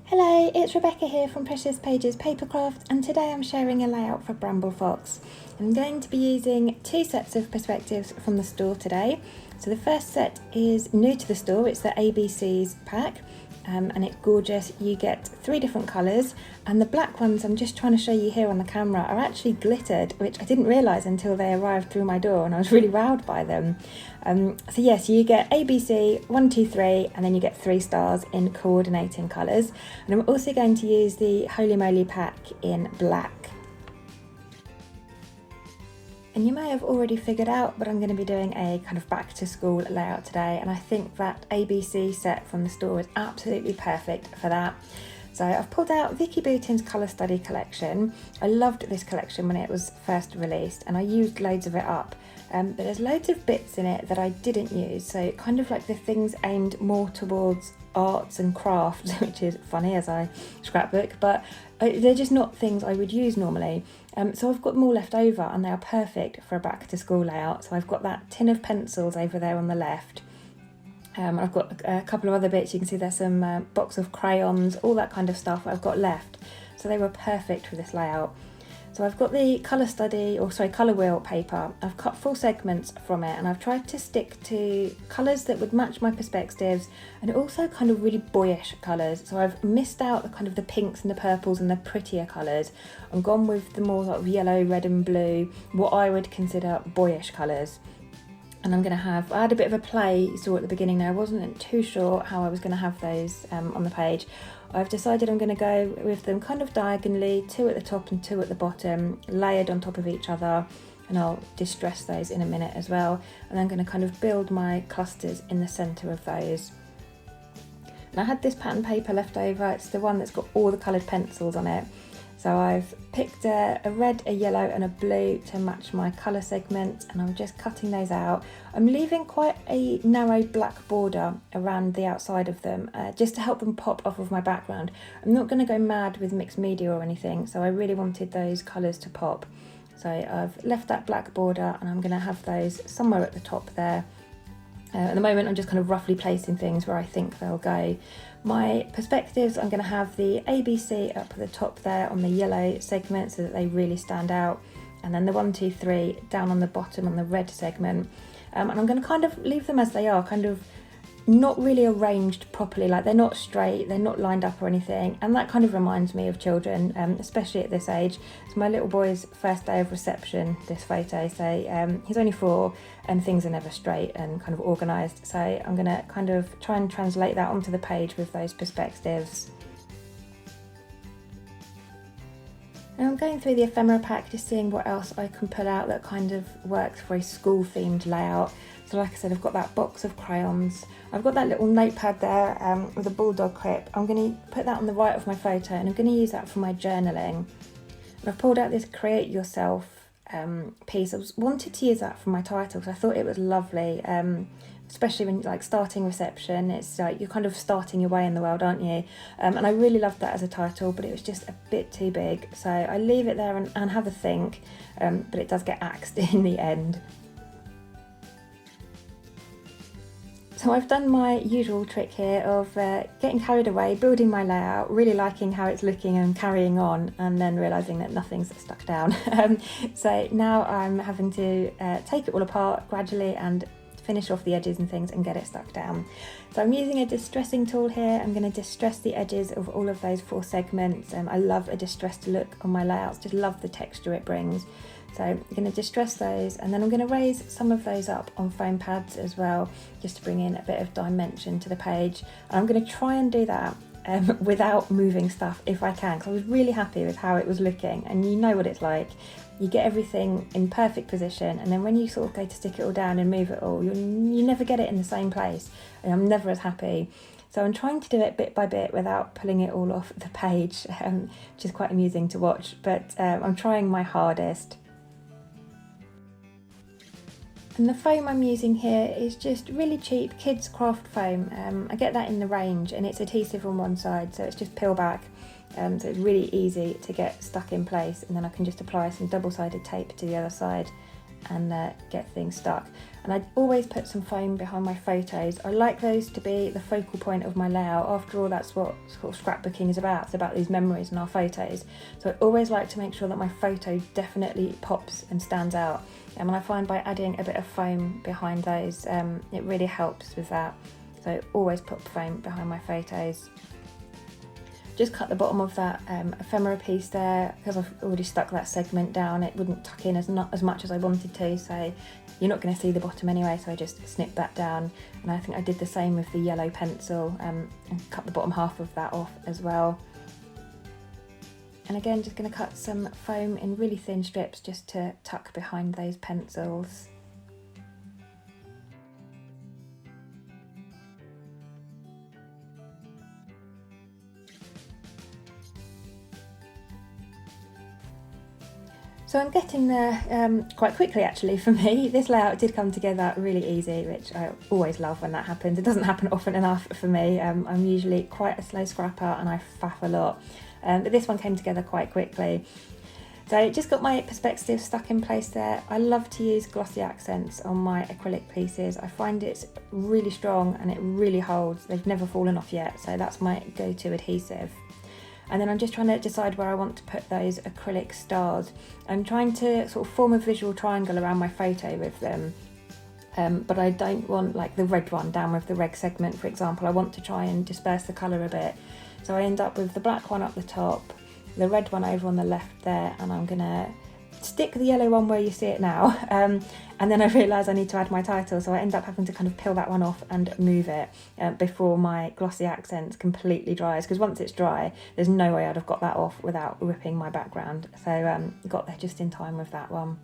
Hello, it's Rebecca here from Precious Pages Papercraft, and today I'm sharing a layout for Bramble Fox. I'm going to be using two sets of perspectives from the store today. So the first set is new to the store, it's the ABCs pack, and it's gorgeous. You get 3 different colours, and the black ones I'm just trying to show you here on the camera are actually glittered, which I didn't realise until they arrived through my door, and I was really wowed by them. So yes, you get ABC 1, 2, 3, and then you get 3 stars in coordinating colours. And I'm also going to use the Holy Moly pack in black. And you may have already figured out, but I'm going to be doing a kind of back to school layout today, and I think that ABC set from the store is absolutely perfect for that. So I've pulled out Vicki Boutin's Colour Study collection. I loved this collection when it was first released, and I used loads of it up. But there's loads of bits in it that I didn't use, so kind of like the things aimed more towards arts and crafts, which is funny as I scrapbook, but they're just not things I would use normally. So I've got them all left over, and they are perfect for a back to school layout. So I've got that tin of pencils over there on the left. I've got a couple of other bits. You can see there's some box of crayons, all that kind of stuff I've got left. So they were perfect for this layout. So I've got the colour wheel paper. I've cut 4 segments from it, and I've tried to stick to colours that would match my perspectives, and also kind of really boyish colours. So I've missed out the kind of the pinks and the purples and the prettier colours. I've gone with the more sort of yellow, red and blue, what I would consider boyish colours. And I had a bit of a play, you saw at the beginning there, I wasn't too sure how I was going to have those on the page. I've decided I'm going to go with them kind of diagonally, 2 at the top and 2 at the bottom, layered on top of each other, and I'll distress those in a minute as well. And I'm going to kind of build my clusters in the centre of those. And I had this pattern paper left over, it's the one that's got all the coloured pencils on it. So I've picked a red, a yellow and a blue to match my colour segments, and I'm just cutting those out. I'm leaving quite a narrow black border around the outside of them, just to help them pop off of my background. I'm not going to go mad with mixed media or anything, so I really wanted those colours to pop. So I've left that black border, and I'm going to have those somewhere at the top there. At the moment I'm just kind of roughly placing things where I think they'll go. My perspectives, I'm going to have the ABC up at the top there on the yellow segment so that they really stand out, and then the 1, 2, 3 down on the bottom on the red segment. And I'm going to kind of leave them as they are, kind of not really arranged properly, like they're not straight, they're not lined up or anything, and that kind of reminds me of children, especially at this age. It's my little boy's first day of reception, this photo, so he's only 4 and things are never straight and kind of organised, so I'm going to kind of try and translate that onto the page with those perspectives. Now I'm going through the ephemera pack, just seeing what else I can pull out that kind of works for a school themed layout. So like I said, I've got that box of crayons. I've got that little notepad there with a bulldog clip. I'm going to put that on the right of my photo, and I'm going to use that for my journaling. And I've pulled out this create yourself piece. I wanted to use that for my title because I thought it was lovely, especially when like starting reception. It's like you're kind of starting your way in the world, aren't you? And I really loved that as a title, but it was just a bit too big. So I leave it there and have a think, but it does get axed in the end. So I've done my usual trick here of getting carried away, building my layout, really liking how it's looking and carrying on, and then realising that nothing's stuck down. So now I'm having to take it all apart gradually and finish off the edges and things and get it stuck down. So I'm using a distressing tool here. I'm going to distress the edges of all of those 4 segments. I love a distressed look on my layouts, just love the texture it brings. So I'm going to distress those, and then I'm going to raise some of those up on foam pads as well, just to bring in a bit of dimension to the page. And I'm going to try and do that without moving stuff if I can, because I was really happy with how it was looking, and you know what it's like. You get everything in perfect position, and then when you sort of go to stick it all down and move it all, you never get it in the same place, and I'm never as happy. So I'm trying to do it bit by bit without pulling it all off the page, which is quite amusing to watch, but I'm trying my hardest. And the foam I'm using here is just really cheap kids craft foam. I get that in the range, and it's adhesive on one side, so it's just peel back. So it's really easy to get stuck in place, and then I can just apply some double-sided tape to the other side and get things stuck. And I always put some foam behind my photos. I like those to be the focal point of my layout. After all, that's what sort of scrapbooking is about. It's about these memories in our photos. So I always like to make sure that my photo definitely pops and stands out. And I find by adding a bit of foam behind those, it really helps with that. So always put foam behind my photos. Just cut the bottom of that ephemera piece there, because I've already stuck that segment down. It wouldn't tuck in as much as I wanted to, so you're not going to see the bottom anyway, so I just snipped that down. And I think I did the same with the yellow pencil, and cut the bottom half of that off as well. And again, just going to cut some foam in really thin strips just to tuck behind those pencils. So I'm getting there quite quickly actually for me. This layout did come together really easy, which I always love when that happens. It doesn't happen often enough for me. I'm usually quite a slow scrapper and I faff a lot. But this one came together quite quickly. So I just got my perspectives stuck in place there. I love to use glossy accents on my acrylic pieces. I find it's really strong and it really holds. They've never fallen off yet, so that's my go-to adhesive. And then I'm just trying to decide where I want to put those acrylic stars. I'm trying to sort of form a visual triangle around my photo with them, but I don't want like the red one down with the red segment, for example. I want to try and disperse the colour a bit. So I end up with the black one up the top, the red one over on the left there, and I'm gonna stick the yellow one where you see it now. And then I realise I need to add my title, so I end up having to kind of peel that one off and move it before my glossy accent completely dries, because once it's dry, there's no way I'd have got that off without ripping my background. So got there just in time with that one.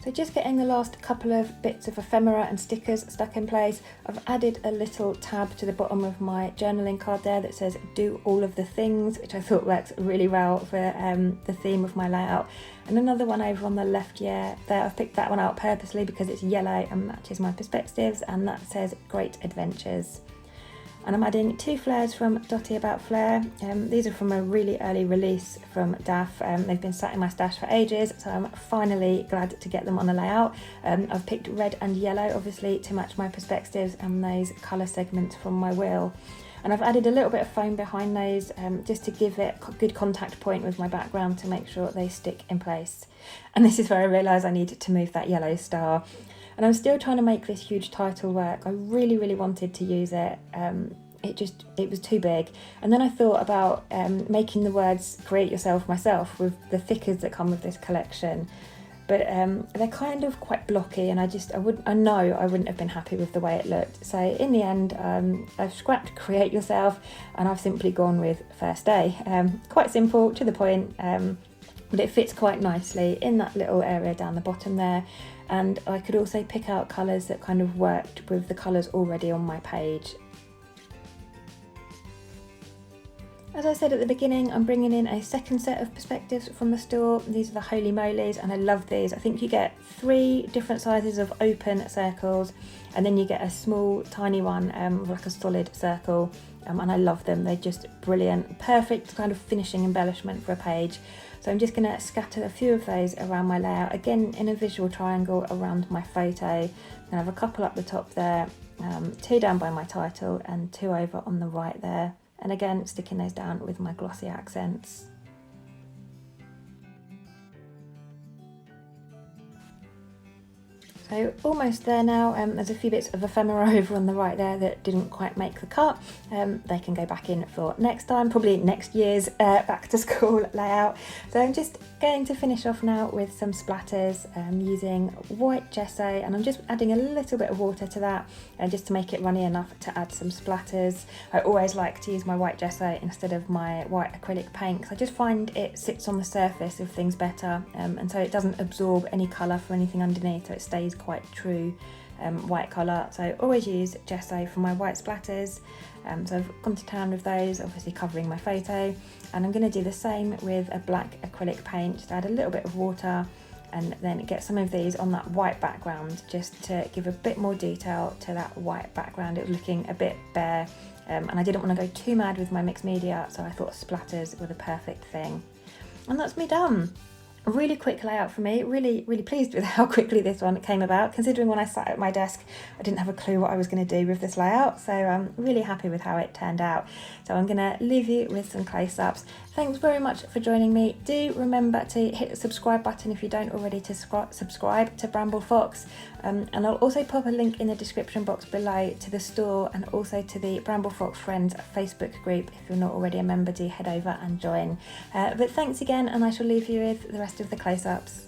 So just getting the last couple of bits of ephemera and stickers stuck in place. I've added a little tab to the bottom of my journaling card there that says do all of the things, which I thought works really well for the theme of my layout. And another one over on the left there, I've picked that one out purposely because it's yellow and matches my perspectives, and that says Great Adventures. And I'm adding 2 flares from Dotty About Flair. These are from a really early release from DAF. They've been sat in my stash for ages, so I'm finally glad to get them on a layout. I've picked red and yellow, obviously, to match my perspectives and those colour segments from my wheel. And I've added a little bit of foam behind those just to give it a good contact point with my background to make sure they stick in place. And this is where I realise I need to move that yellow star. And I'm still trying to make this huge title work. I really wanted to use it. It was too big. And then I thought about making the words Create Yourself myself with the thickers that come with this collection. But they're kind of quite blocky, and I know I wouldn't have been happy with the way it looked. So in the end, I've scrapped Create Yourself and I've simply gone with First Day. Quite simple, to the point, but it fits quite nicely in that little area down the bottom there. And I could also pick out colours that kind of worked with the colours already on my page. As I said at the beginning, I'm bringing in a second set of perspectives from the store. These are the Holy Molys, and I love these. I think you get 3 different sizes of open circles, and then you get a small, tiny one with like a solid circle, and I love them. They're just brilliant, perfect kind of finishing embellishment for a page. So I'm just going to scatter a few of those around my layout, again in a visual triangle around my photo. I have a couple up the top there, 2 down by my title and 2 over on the right there. And again, sticking those down with my glossy accents. So almost there now. There's a few bits of ephemera over on the right there that didn't quite make the cut. They can go back in for next time, probably next year's back to school layout. So I'm just going to finish off now with some splatters using white gesso, and I'm just adding a little bit of water to that just to make it runny enough to add some splatters. I always like to use my white gesso instead of my white acrylic paint because I just find it sits on the surface of things better, and so it doesn't absorb any colour from anything underneath, so it stays quite true white colour. So I always use gesso for my white splatters. So I've gone to town with those, obviously covering my photo, and I'm going to do the same with a black acrylic paint. Just add a little bit of water and then get some of these on that white background just to give a bit more detail to that white background. It was looking a bit bare, and I didn't want to go too mad with my mixed media, so I thought splatters were the perfect thing. And that's me done. A really quick layout for me, really pleased with how quickly this one came about, considering when I sat at my desk I didn't have a clue what I was going to do with this layout, so I'm really happy with how it turned out. So I'm going to leave you with some close-ups. Thanks very much for joining me. Do remember to hit the subscribe button if you don't already to subscribe to Bramble Fox, and I'll also pop a link in the description box below to the store and also to the Bramble Fox Friends Facebook group. If you're not already a member, do head over and join. But thanks again, and I shall leave you with the rest of the close-ups.